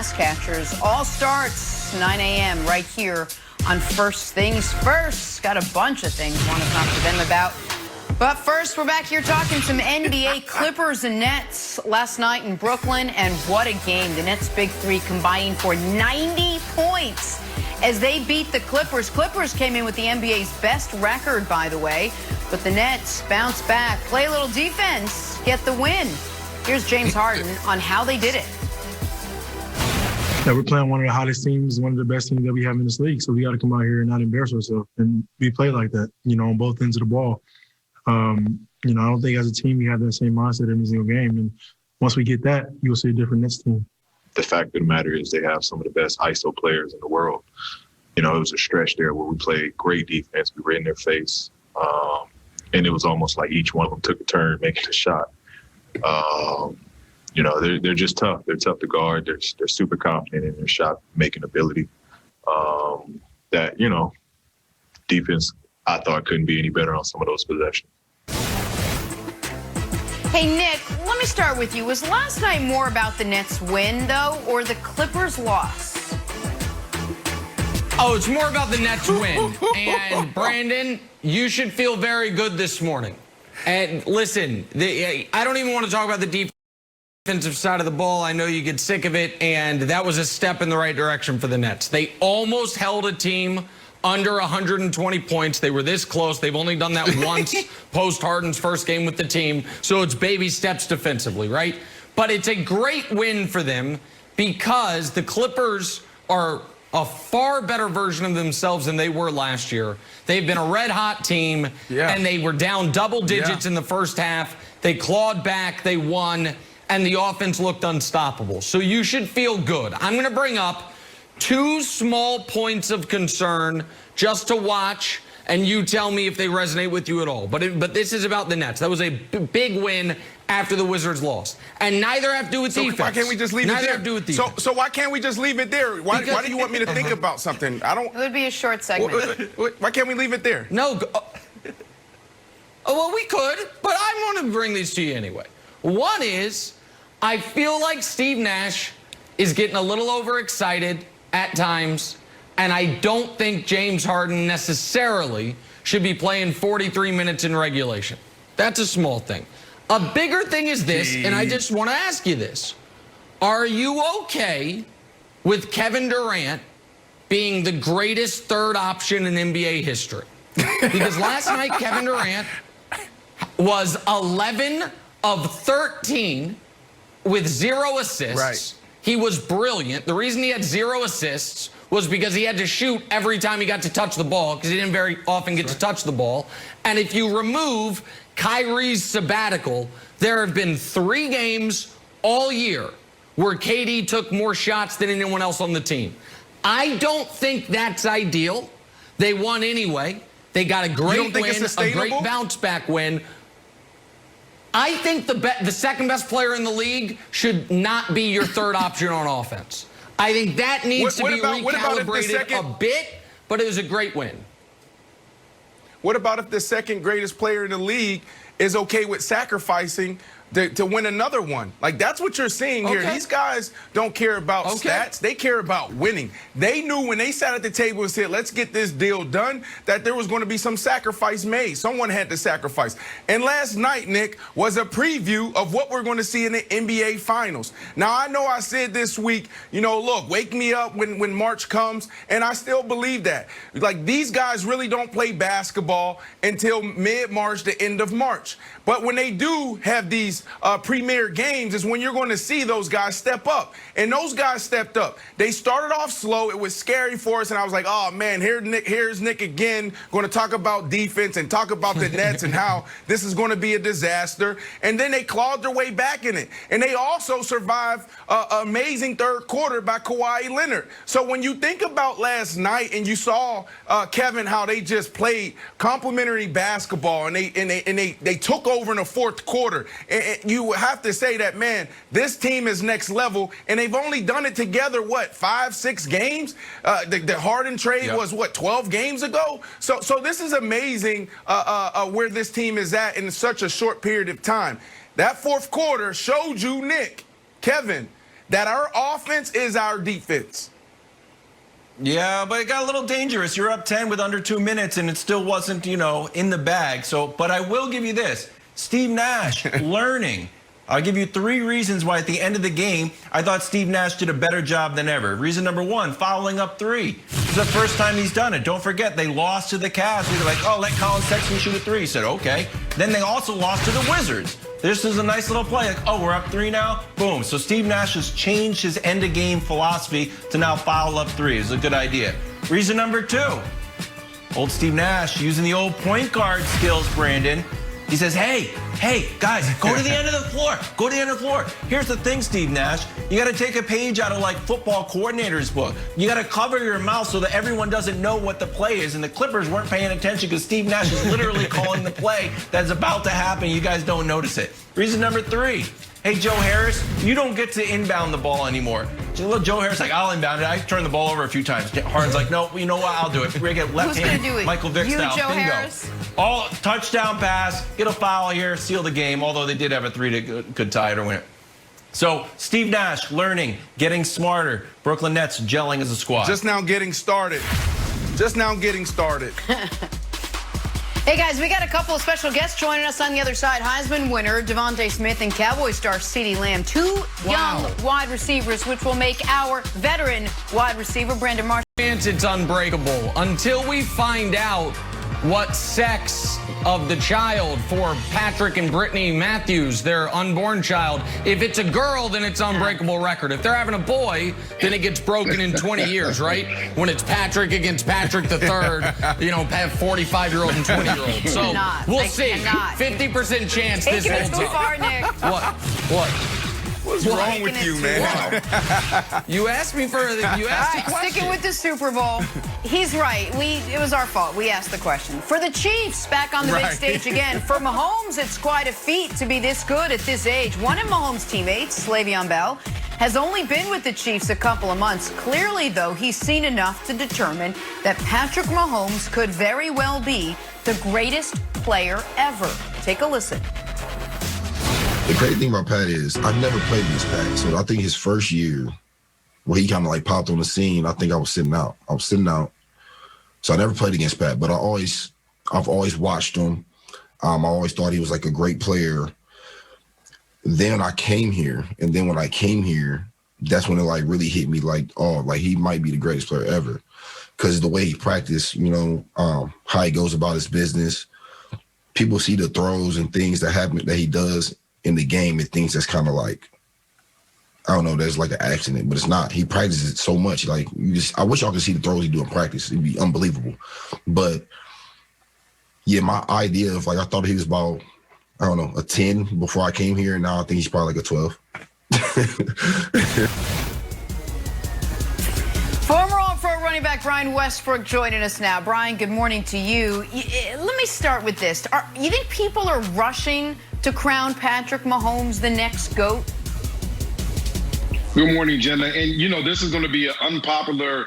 pass catchers. All starts 9 a.m. right here on First Things First. Got a bunch of things want to talk to them about. But first, we're back here talking some NBA. Clippers and Nets last night in Brooklyn, and what a game. The Nets' big three combining for 90 points as they beat the Clippers. Clippers came in with the NBA's best record, by the way, but the Nets bounced back, play a little defense, get the win. Here's James Harden on how they did it. Yeah, we're playing one of the hottest teams, one of the best teams that we have in this league, so we got to come out here and not embarrass ourselves, and we play like that, on both ends of the ball. I don't think as a team we have that same mindset every single game. And once we get that, you'll see a different Nets team. The fact of the matter is they have some of the best ISO players in the world. It was a stretch there where we played great defense. We were in their face. And it was almost like each one of them took a turn making a shot. They're just tough. They're tough to guard. They're super confident in their shot-making ability. Defense, I thought, couldn't be any better on some of those possessions. Hey, Nick, let me start with you. Was last night more about the Nets' win, though, or the Clippers' loss? Oh, it's more about the Nets' win. And, Brandon, you should feel very good this morning. And, listen, I don't even want to talk about the defensive side of the ball. I know you get sick of it, and that was a step in the right direction for the Nets. They almost held a team under 120 points. They were this close. They've only done that once post Harden's first game with the team. So it's baby steps defensively, right? But it's a great win for them because the Clippers are a far better version of themselves than they were last year. They've been a red-hot team, and they were down double digits in the first half. They clawed back. They won, and the offense looked unstoppable. So you should feel good. I'm going to bring up two small points of concern just to watch, and you tell me if they resonate with you at all. But this is about the Nets. That was a big win after the Wizards lost. And neither have to do with defense. Why can't we just leave it there? Neither have to do with defense. So why can't we just leave it there? Why do you want me to think about something? I don't. It would be a short segment. Why can't we leave it there? No. Well, we could, but I want to bring these to you anyway. One is, I feel like Steve Nash is getting a little overexcited at times, and I don't think James Harden necessarily should be playing 43 minutes in regulation. That's a small thing. A bigger thing is this, and I just want to ask you this. Are you okay with Kevin Durant being the greatest third option in NBA history? Because last night, Kevin Durant was 11 of 13 with 0 assists. Right. He was brilliant. The reason he had 0 assists was because he had to shoot every time he got to touch the ball because he didn't very often get to touch the ball. And if you remove Kyrie's sabbatical, there have been 3 games all year where KD took more shots than anyone else on the team. I don't think that's ideal. They won anyway. They got a great win, a great bounce-back win. I think the second best player in the league should not be your third option on offense. I think that needs to be recalibrated a bit, but it was a great win. What about if the second greatest player in the league is okay with sacrificing to win another one? Like, that's what you're seeing here. These guys don't care about stats. They care about winning. They knew when they sat at the table and said, let's get this deal done, that there was going to be some sacrifice made. Someone had to sacrifice. And last night, Nick, was a preview of what we're going to see in the NBA Finals. Now, I know I said this week, look, wake me up when March comes, and I still believe that. Like, these guys really don't play basketball until mid-March, the end of March. But when they do have these premier games is when you're going to see those guys step up. And those guys stepped up. They started off slow. It was scary for us, and I was like, oh, man, here's Nick again going to talk about defense and talk about the Nets and how this is going to be a disaster. And then they clawed their way back in it. And they also survived an amazing third quarter by Kawhi Leonard. So when you think about last night and you saw, Kevin, how they just played complimentary basketball and they took over in the fourth quarter, and you have to say that, man, this team is next level, and they've only done it together, what, 5-6 games? The Harden trade was, what, 12 games ago? So this is amazing where this team is at in such a short period of time. That fourth quarter showed you, Nick, Kevin, that our offense is our defense. Yeah, but it got a little dangerous. You're up 10 with under 2 minutes, and it still wasn't, in the bag. But I will give you this. Steve Nash, learning. I'll give you 3 reasons why at the end of the game, I thought Steve Nash did a better job than ever. Reason number 1, fouling up 3. It's the first time he's done it. Don't forget, they lost to the Cavs. We were like, oh, let Colin Sexton shoot a 3. He said, okay. Then they also lost to the Wizards. This is a nice little play. Like, oh, we're up 3 now? Boom. So Steve Nash has changed his end-of-game philosophy to now foul up 3. It's a good idea. Reason number 2, old Steve Nash using the old point guard skills, Brandon. He says, hey, guys, go to the end of the floor. Go to the end of the floor. Here's the thing, Steve Nash. You got to take a page out of like football coordinator's book. You got to cover your mouth so that everyone doesn't know what the play is. And the Clippers weren't paying attention because Steve Nash is literally calling the play that's about to happen. You guys don't notice it. Reason number 3. Hey, Joe Harris, you don't get to inbound the ball anymore. Joe Harris like, I'll inbound it. I turned the ball over a few times. Harden's like, no, you know what? I'll do it. We're going to get left hand, do it? Michael Vick You, style. Joe Bingo. Harris? All touchdown pass, get a foul here, seal the game, although they did have a 3 to could tie it or win it. So Steve Nash learning, getting smarter. Brooklyn Nets gelling as a squad. Just now getting started. Hey guys, we got a couple of special guests joining us on the other side. Heisman winner Devontae Smith and Cowboy star CeeDee Lamb. 2 young wide receivers, which will make our veteran wide receiver Brandon Marshall. It's unbreakable until we find out what sex of the child for Patrick and Brittany Matthews, their unborn child. If it's a girl, then it's unbreakable record. If they're having a boy, then it gets broken in 20 years, right? When it's Patrick against Patrick the third, have 45-year-old and 20-year-old. So we'll see. 50% chance this holds up. Too far, Nick. What? What's wrong with you, man? You asked me you asked a question. Sticking with the Super Bowl. He's right. It was our fault. We asked the question. For the Chiefs, back on the big stage again. For Mahomes, it's quite a feat to be this good at this age. One of Mahomes' teammates, Le'Veon Bell, has only been with the Chiefs a couple of months. Clearly, though, he's seen enough to determine that Patrick Mahomes could very well be the greatest player ever. Take a listen. The crazy thing about Pat is I've never played against Pat. So I think his first year, where he kind of like popped on the scene, I think I was sitting out. So I never played against Pat, but I've always watched him. I always thought he was like a great player. Then I came here, and then when I came here, that's when it like really hit me like, oh, like he might be the greatest player ever. Because the way he practiced, how he goes about his business. People see the throws and things that happen that he does in the game and things that's kind of like, I don't know, there's like an accident, but it's not. He practices it so much. Like, I wish y'all could see the throws he do in practice. It'd be unbelievable. But yeah, my idea of like, I thought he was about, I don't know, a 10 before I came here. And now I think he's probably like a 12. Former All-Pro running back Brian Westbrook joining us now. Brian, good morning to you. Let me start with this. You think people are rushing to crown Patrick Mahomes the next GOAT? Good morning, Jenna. And, this is going to be an unpopular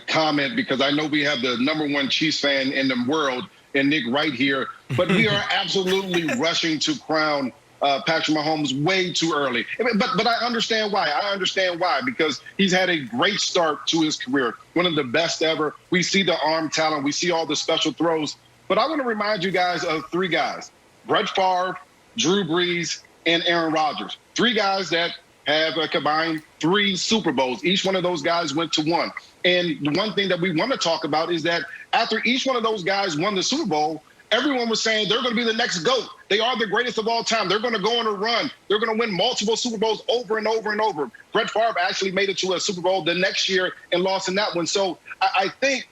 comment because I know we have the #1 Chiefs fan in the world and Nick right here, but we are absolutely rushing to crown Patrick Mahomes way too early. But I understand why. Because he's had a great start to his career, one of the best ever. We see the arm talent. We see all the special throws. But I want to remind you guys of 3 guys, Brett Favre, Drew Brees, and Aaron Rodgers. 3 guys that have a combined 3 Super Bowls. Each one of those guys went to 1. And the one thing that we want to talk about is that after each one of those guys won the Super Bowl, everyone was saying they're going to be the next GOAT. They are the greatest of all time. They're going to go on a run. They're going to win multiple Super Bowls over and over and over. Brett Favre actually made it to a Super Bowl the next year and lost in that one. So I think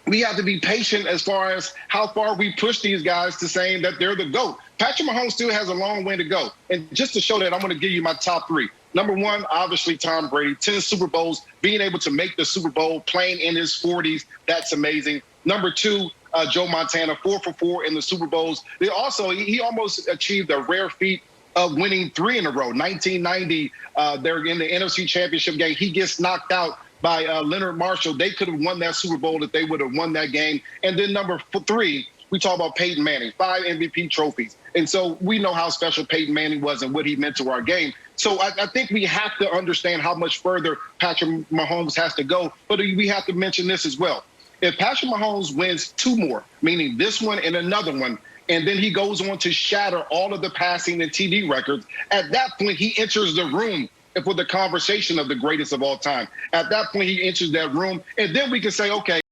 we have to be patient as far as how far we push these guys to saying that they're the GOAT. Patrick Mahomes still has a long way to go. And just to show that, I'm going to give you my top 3. #1, obviously, Tom Brady, 10 Super Bowls, being able to make the Super Bowl, playing in his 40s. That's amazing. #2, Joe Montana, 4 for 4 in the Super Bowls. He almost achieved a rare feat of winning 3 in a row. 1990, they're in the NFC Championship game. He gets knocked out by Leonard Marshall. They could have won that Super Bowl if they would have won that game. And then #3, we talk about Peyton Manning, 5 MVP trophies. And so we know how special Peyton Manning was and what he meant to our game. So I think we have to understand how much further Patrick Mahomes has to go. But we have to mention this as well. If Patrick Mahomes wins 2 more, meaning this one and another one, and then he goes on to shatter all of the passing and TD records, at that point he enters the room for the conversation of the greatest of all time. At that point he enters that room, and then we can say, okay,